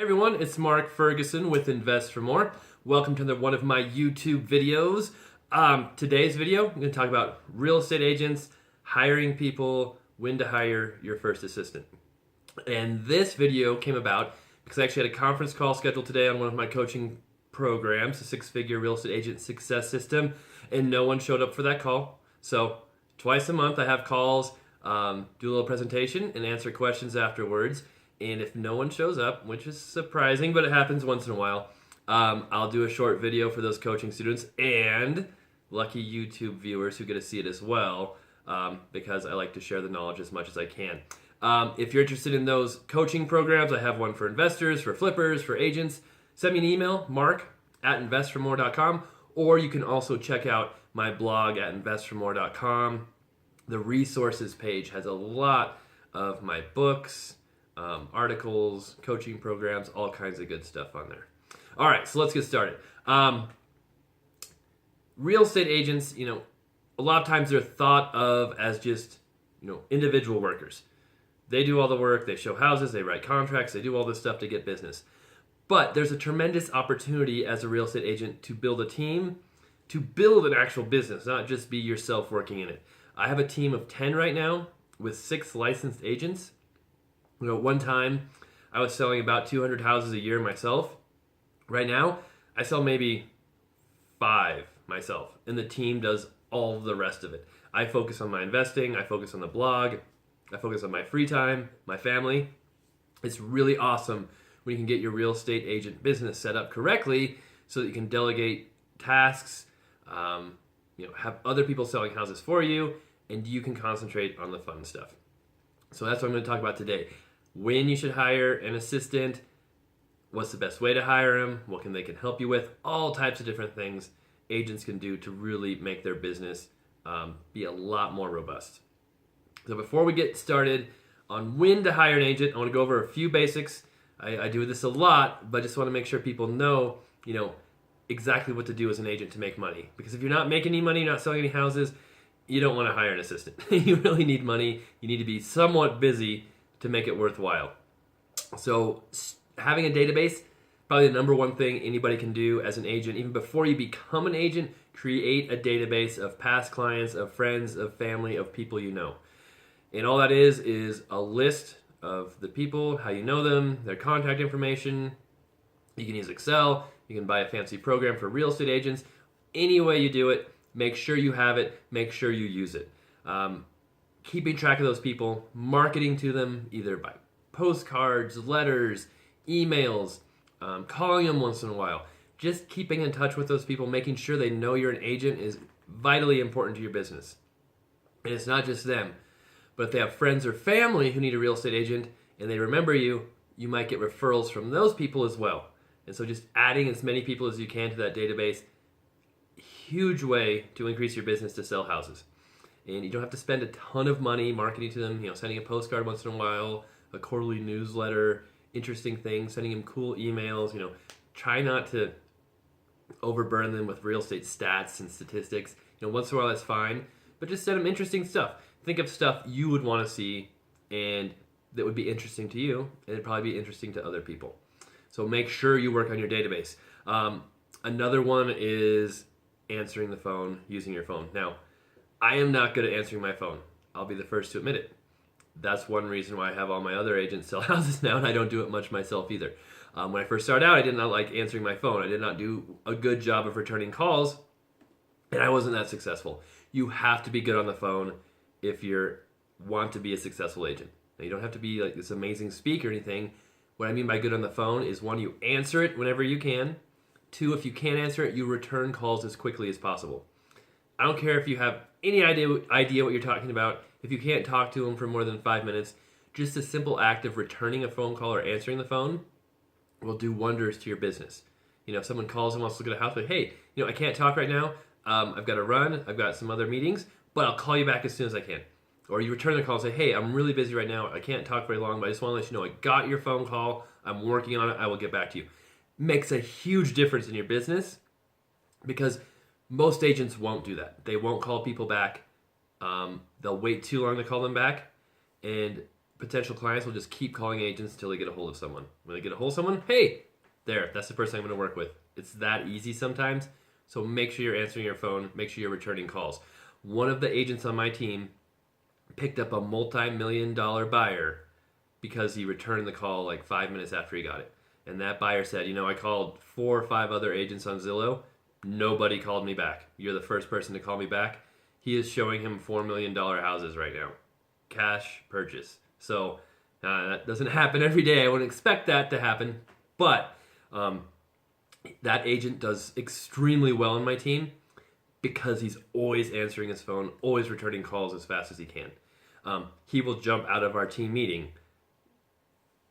Hey everyone, it's Mark Ferguson with InvestFourMore. Welcome to one of my YouTube videos. Today's video, I'm going to talk about real estate agents, hiring people, when to hire your first assistant. And this video came about because I actually had a conference call scheduled today on one of my coaching programs, a six-figure real estate agent success system, and no one showed up for that call. So twice a month I have calls, do a little presentation, and answer questions afterwards. And if no one shows up, which is surprising, but it happens once in a while, I'll do a short video for those coaching students and lucky YouTube viewers who get to see it as well, because I like to share the knowledge as much as I can. If you're interested in those coaching programs, I have one for investors, for flippers, for agents. Send me an email, mark@investformore.com, or you can also check out my blog at investformore.com. The resources page has a lot of my books, articles, coaching programs, all kinds of good stuff on there. All right, so let's get started. Real estate agents, a lot of times they're thought of as just, individual workers. They do all the work, they show houses, they write contracts, they do all this stuff to get business. But there's a tremendous opportunity as a real estate agent to build a team, to build an actual business, not just be yourself working in it. I have a team of 10 right now with 6 licensed agents. One time I was selling about 200 houses a year myself. Right now, I sell maybe 5 myself, and the team does all the rest of it. I focus on my investing, I focus on the blog, I focus on my free time, my family. It's really awesome when you can get your real estate agent business set up correctly so that you can delegate tasks, have other people selling houses for you, and you can concentrate on the fun stuff. So that's what I'm going to talk about today. When you should hire an assistant, what's the best way to hire them, what they can help you with, all types of different things agents can do to really make their business be a lot more robust. So before we get started on when to hire an agent, I want to go over a few basics. I do this a lot, but just want to make sure people know, exactly what to do as an agent to make money. Because if you're not making any money, you're not selling any houses, you don't want to hire an assistant. You really need money. You need to be somewhat busy to make it worthwhile. So having a database, probably the number one thing anybody can do as an agent. Even before you become an agent, create a database of past clients, of friends, of family, of people you know. And all that is a list of the people, how you know them, their contact information. You can use Excel. You can buy a fancy program for real estate agents. Any way you do it, make sure you have it. Make sure you use it. Keeping track of those people, marketing to them either by postcards, letters, emails, calling them once in a while. Just keeping in touch with those people, making sure they know you're an agent is vitally important to your business. And it's not just them, but if they have friends or family who need a real estate agent and they remember you, you might get referrals from those people as well. And so just adding as many people as you can to that database, huge way to increase your business to sell houses. And you don't have to spend a ton of money marketing to them, sending a postcard once in a while, a quarterly newsletter, interesting things, sending them cool emails. Try not to overburden them with real estate stats and statistics. Once in a while that's fine, but just send them interesting stuff. Think of stuff you would want to see and that would be interesting to you, and it'd probably be interesting to other people. So make sure you work on your database. Another one is answering the phone, using your phone. Now, I am not good at answering my phone. I'll be the first to admit it. That's one reason why I have all my other agents sell houses now, and I don't do it much myself either. When I first started out, I did not like answering my phone. I did not do a good job of returning calls, and I wasn't that successful. You have to be good on the phone if you want to be a successful agent. Now, you don't have to be like this amazing speaker or anything. What I mean by good on the phone is, 1, you answer it whenever you can. 2, if you can't answer it, you return calls as quickly as possible. I don't care if you have any idea what you're talking about. If you can't talk to them for more than 5 minutes, just a simple act of returning a phone call or answering the phone will do wonders to your business. If someone calls and wants to look at a house, like, hey, I can't talk right now. I've got to run. I've got some other meetings, but I'll call you back as soon as I can. Or you return the call and say, hey, I'm really busy right now. I can't talk very long, but I just want to let you know I got your phone call. I'm working on it. I will get back to you. Makes a huge difference in your business because most agents won't do that. They won't call people back. They'll wait too long to call them back. And potential clients will just keep calling agents until they get a hold of someone. When they get a hold of someone, hey, there, that's the person I'm going to work with. It's that easy sometimes. So make sure you're answering your phone. Make sure you're returning calls. One of the agents on my team picked up a multi-million-dollar buyer because he returned the call like 5 minutes after he got it. And that buyer said, I called 4 or 5 other agents on Zillow. Nobody called me back. You're the first person to call me back. He is showing him $4 million houses right now. Cash purchase. So that doesn't happen every day. I wouldn't expect that to happen. But that agent does extremely well on my team because he's always answering his phone, always returning calls as fast as he can. He will jump out of our team meeting,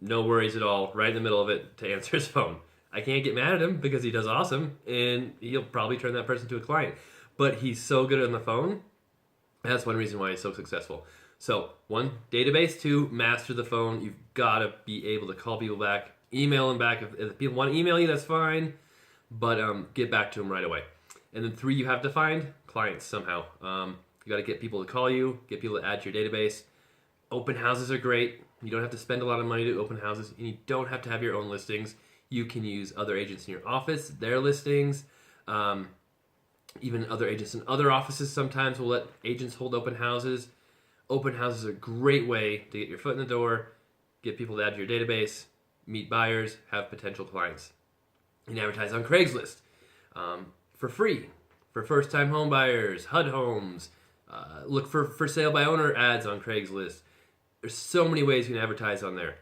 no worries at all, right in the middle of it to answer his phone. I can't get mad at him because he does awesome, and he'll probably turn that person to a client. But he's so good on the phone. That's one reason why he's so successful. So, 1, database. 2, master the phone. You've got to be able to call people back, email them back. If people want to email you, that's fine, but get back to them right away. And then 3, you have to find clients somehow. You got to get people to call you, get people to add to your database. Open houses are great. You don't have to spend a lot of money to open houses, and you don't have to have your own listings. You can use other agents in your office, their listings. Even other agents in other offices sometimes will let agents hold open houses. Open houses are a great way to get your foot in the door, get people to add to your database, meet buyers, have potential clients. You can advertise on Craigslist for free for first-time home buyers, HUD homes. Look for sale by owner ads on Craigslist. There's so many ways you can advertise on there.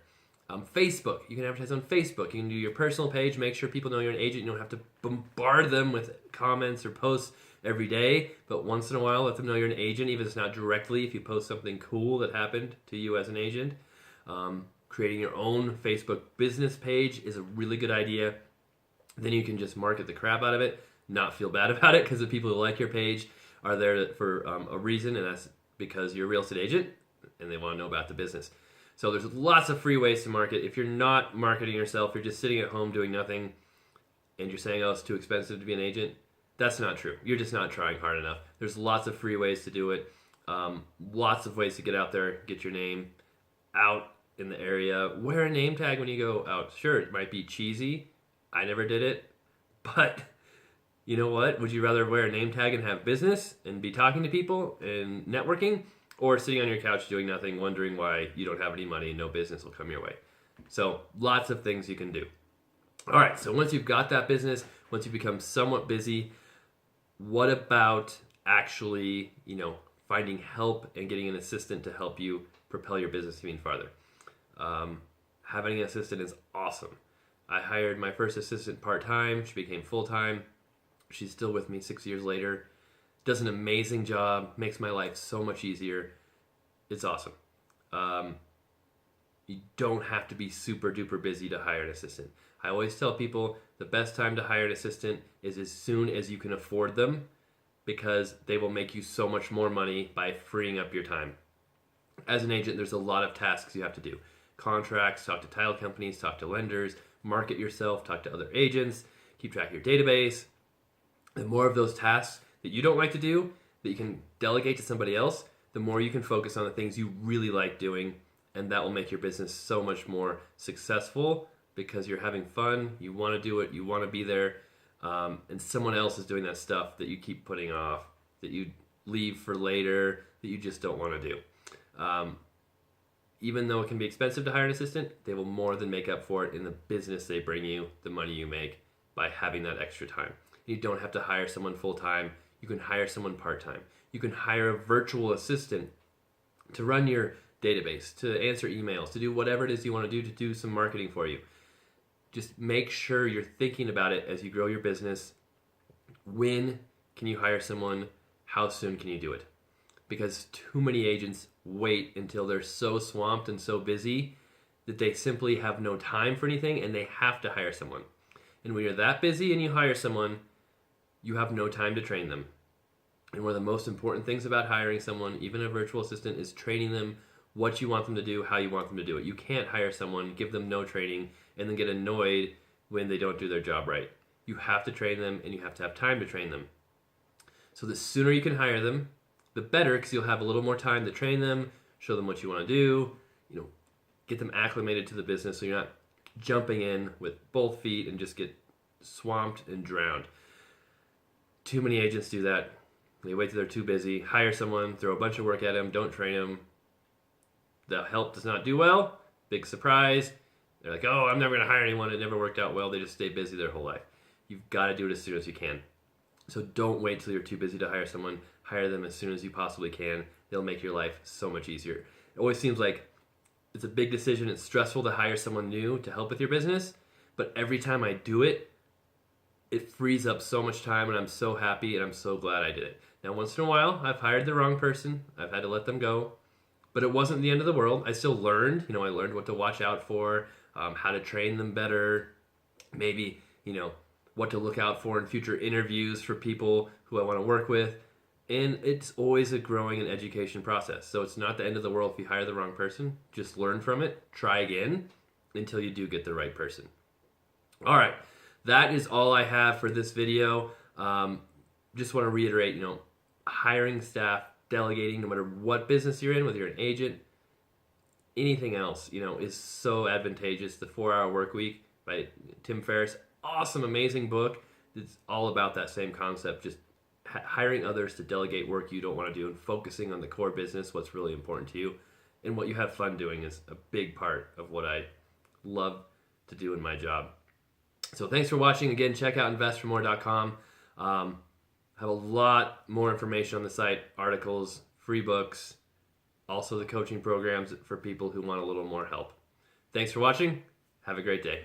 Facebook, you can advertise on Facebook. You can do your personal page, make sure people know you're an agent. You don't have to bombard them with comments or posts every day, but once in a while let them know you're an agent, even if it's not directly. If you post something cool that happened to you as an agent. Creating your own Facebook business page is a really good idea. Then you can just market the crap out of it, not feel bad about it, because the people who like your page are there for a reason, and that's because you're a real estate agent and they want to know about the business. So there's lots of free ways to market. If you're not marketing yourself, you're just sitting at home doing nothing, and you're saying, oh, it's too expensive to be an agent, that's not true. You're just not trying hard enough. There's lots of free ways to do it. Lots of ways to get out there, get your name out in the area. Wear a name tag when you go out. Sure, it might be cheesy. I never did it. But you know what? Would you rather wear a name tag and have business and be talking to people and networking, or sitting on your couch doing nothing, wondering why you don't have any money and no business will come your way? So lots of things you can do. All right, so once you've got that business, once you become somewhat busy, what about actually, finding help and getting an assistant to help you propel your business even farther? Having an assistant is awesome. I hired my first assistant part-time. She became full-time. She's still with me 6 years later. Does an amazing job, makes my life so much easier. It's awesome. You don't have to be super duper busy to hire an assistant. I always tell people the best time to hire an assistant is as soon as you can afford them, because they will make you so much more money by freeing up your time. As an agent, there's a lot of tasks you have to do. Contracts, talk to title companies, talk to lenders, market yourself, talk to other agents, keep track of your database. The more of those tasks that you don't like to do, that you can delegate to somebody else, the more you can focus on the things you really like doing, and that will make your business so much more successful because you're having fun, you want to do it, you want to be there, and someone else is doing that stuff that you keep putting off, that you leave for later, that you just don't want to do. Even though it can be expensive to hire an assistant, they will more than make up for it in the business they bring you, the money you make, by having that extra time. You don't have to hire someone full-time. You can hire someone part-time. You can hire a virtual assistant to run your database, to answer emails, to do whatever it is you want to do some marketing for you. Just make sure you're thinking about it as you grow your business. When can you hire someone? How soon can you do it? Because too many agents wait until they're so swamped and so busy that they simply have no time for anything, and they have to hire someone. And when you're that busy and you hire someone, you have no time to train them. And one of the most important things about hiring someone, even a virtual assistant, is training them what you want them to do, how you want them to do it. You can't hire someone, give them no training, and then get annoyed when they don't do their job right. You have to train them, and you have to have time to train them. So the sooner you can hire them, the better, because you'll have a little more time to train them, show them what you want to do, get them acclimated to the business so you're not jumping in with both feet and just get swamped and drowned. Too many agents do that. They wait till they're too busy, hire someone, throw a bunch of work at them, don't train them. The help does not do well. Big surprise. They're like, oh, I'm never going to hire anyone. It never worked out well. They just stay busy their whole life. You've got to do it as soon as you can. So don't wait till you're too busy to hire someone. Hire them as soon as you possibly can. They'll make your life so much easier. It always seems like it's a big decision. It's stressful to hire someone new to help with your business. But every time I do it, it frees up so much time, and I'm so happy, and I'm so glad I did it. Now, once in a while, I've hired the wrong person. I've had to let them go. But it wasn't the end of the world. I still learned. I learned what to watch out for, how to train them better, maybe, what to look out for in future interviews for people who I want to work with. And it's always a growing and education process. So it's not the end of the world if you hire the wrong person. Just learn from it. Try again until you do get the right person. All right. That is all I have for this video. Just want to reiterate, hiring staff, delegating, no matter what business you're in, whether you're an agent, anything else, is so advantageous. The 4-Hour Workweek by Tim Ferriss, awesome, amazing book. It's all about that same concept, just hiring others to delegate work you don't want to do and focusing on the core business, what's really important to you, and what you have fun doing is a big part of what I love to do in my job. So thanks for watching. Again, check out InvestFourMore.com. Have a lot more information on the site, articles, free books, also the coaching programs for people who want a little more help. Thanks for watching. Have a great day.